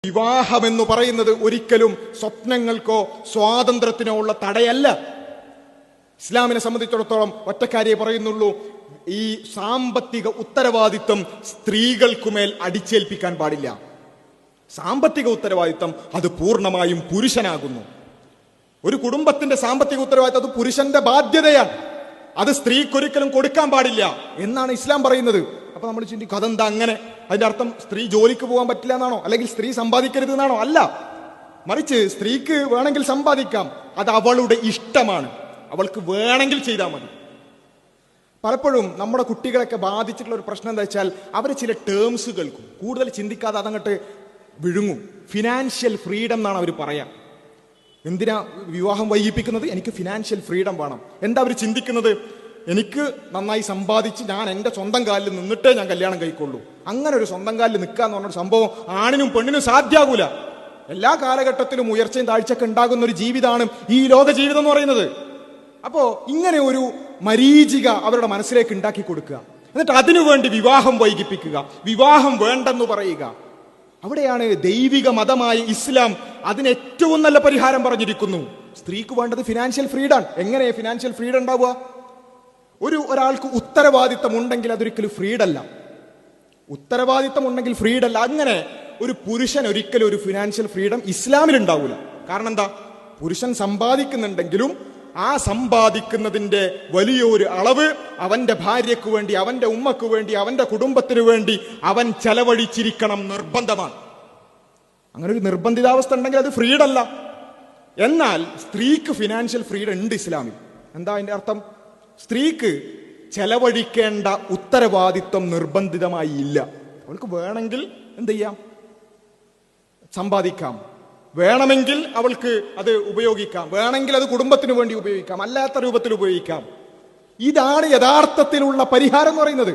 വിവാഹമെന്ന് പറയുന്നത് ഒരിക്കലും സ്വപ്നങ്ങൾക്കോ സ്വാതന്ത്ര്യത്തിനോ ഉള്ള തടയല്ല. ഇസ്ലാമിനെ സംബന്ധിച്ചിടത്തോളം ഒറ്റക്കാരിയെ പറയുന്നുള്ളൂ, ഈ സാമ്പത്തിക ഉത്തരവാദിത്വം സ്ത്രീകൾക്കുമേൽ അടിച്ചേൽപ്പിക്കാൻ പാടില്ല. സാമ്പത്തിക ഉത്തരവാദിത്വം അത് പൂർണ്ണമായും പുരുഷനാകുന്നു. ഒരു കുടുംബത്തിന്റെ സാമ്പത്തിക ഉത്തരവാദിത്വം അത് പുരുഷന്റെ ബാധ്യതയാണ്. അത് സ്ത്രീക്കൊരിക്കലും കൊടുക്കാൻ പാടില്ല എന്നാണ് ഇസ്ലാം പറയുന്നത്. അപ്പൊ നമ്മൾ ചിന്തിക്കും, അതെന്താ അങ്ങനെ? അതിന്റെ അർത്ഥം സ്ത്രീ ജോലിക്ക് പോകാൻ പറ്റില്ല എന്നാണോ? അല്ലെങ്കിൽ സ്ത്രീ സമ്പാദിക്കരുത് എന്നാണോ? അല്ല, മറിച്ച് സ്ത്രീക്ക് വേണമെങ്കിൽ സമ്പാദിക്കാം, അത് അവളുടെ ഇഷ്ടമാണ്, അവൾക്ക് വേണമെങ്കിൽ ചെയ്താൽ മതി. പലപ്പോഴും നമ്മുടെ കുട്ടികളൊക്കെ ബാധിച്ചിട്ടുള്ള ഒരു പ്രശ്നം എന്താ വെച്ചാൽ, അവർ ചില ടേംസ് കേൾക്കും, കൂടുതൽ ചിന്തിക്കാതെ അതങ്ങോട്ട് വിഴുങ്ങും. ഫിനാൻഷ്യൽ ഫ്രീഡം എന്നാണ് അവർ പറയാം. എന്തിനാ വിവാഹം വൈകിപ്പിക്കുന്നത്? എനിക്ക് ഫിനാൻഷ്യൽ ഫ്രീഡം വേണം. എന്താ അവർ ചിന്തിക്കുന്നത്? എനിക്ക് നന്നായി സമ്പാദിച്ച് ഞാൻ എൻ്റെ സ്വന്തം കാലിൽ നിന്നിട്ടേ ഞാൻ കല്യാണം കഴിക്കുള്ളൂ. അങ്ങനെ ഒരു സ്വന്തം കാലിൽ നിൽക്കുക എന്ന് പറഞ്ഞൊരു സംഭവം ആണിനും പെണ്ണിനും സാധ്യമാകൂല. എല്ലാ കാലഘട്ടത്തിലും ഉയർച്ചയും താഴ്ചയൊക്കെ ഉണ്ടാകുന്ന ഒരു ജീവിതമാണ് ഈ ലോക ജീവിതം എന്ന് പറയുന്നത്. അപ്പോ ഇങ്ങനെ ഒരു മരീചിക അവരുടെ മനസ്സിലേക്ക് ഉണ്ടാക്കി കൊടുക്കുക, എന്നിട്ട് അതിനുവേണ്ടി വിവാഹം വൈകിപ്പിക്കുക, വിവാഹം വേണ്ടെന്ന് പറയുക. അവിടെയാണ് ദൈവിക മതമായ ഇസ്ലാം അതിന് ഏറ്റവും നല്ല പരിഹാരം പറഞ്ഞിരിക്കുന്നു. സ്ത്രീക്ക് വേണ്ടത് ഫിനാൻഷ്യൽ ഫ്രീഡം. എങ്ങനെ ഫിനാൻഷ്യൽ ഫ്രീഡം ഉണ്ടാവുക? ഒരാൾക്ക് ഉത്തരവാദിത്തം ഉണ്ടെങ്കിൽ അതൊരിക്കലും ഫ്രീഡല്ല. ഉത്തരവാദിത്തം ഉണ്ടെങ്കിൽ ഫ്രീഡല്ല. അങ്ങനെ ഒരു പുരുഷൻ ഒരിക്കലും ഒരു ഫിനാൻഷ്യൽ ഫ്രീഡം ഇസ്ലാമിൽ ഉണ്ടാവില്ല. കാരണം എന്താ? പുരുഷൻ സമ്പാദിക്കുന്നുണ്ടെങ്കിലും ആ സമ്പാദിക്കുന്നതിന്റെ വലിയൊരു അളവ് അവന്റെ ഭാര്യയ്ക്ക് വേണ്ടി, അവന്റെ ഉമ്മക്ക് വേണ്ടി, അവന്റെ കുടുംബത്തിന് വേണ്ടി അവൻ ചെലവഴിച്ചിരിക്കണം, നിർബന്ധമാണ്. അങ്ങനെ ഒരു നിർബന്ധിതാവസ്ഥ ഉണ്ടെങ്കിൽ അത് ഫ്രീഡല്ല. എന്നാൽ സ്ത്രീക്ക് ഫിനാൻഷ്യൽ ഫ്രീഡം ഉണ്ട് ഇസ്ലാമിൽ. എന്താ അതിന്റെ അർത്ഥം? സ്ത്രീക്ക് ചെലവഴിക്കേണ്ട ഉത്തരവാദിത്വം നിർബന്ധിതമായി ഇല്ല. അവൾക്ക് വേണമെങ്കിൽ എന്ത് ചെയ്യാം? സമ്പാദിക്കാം. വേണമെങ്കിൽ അവൾക്ക് അത് ഉപയോഗിക്കാം. വേണമെങ്കിൽ അത് കുടുംബത്തിന് വേണ്ടി ഉപയോഗിക്കാം, അല്ലാത്ത രൂപത്തിൽ ഉപയോഗിക്കാം. ഇതാണ് യഥാർത്ഥത്തിലുള്ള പരിഹാരം എന്ന് പറയുന്നത്.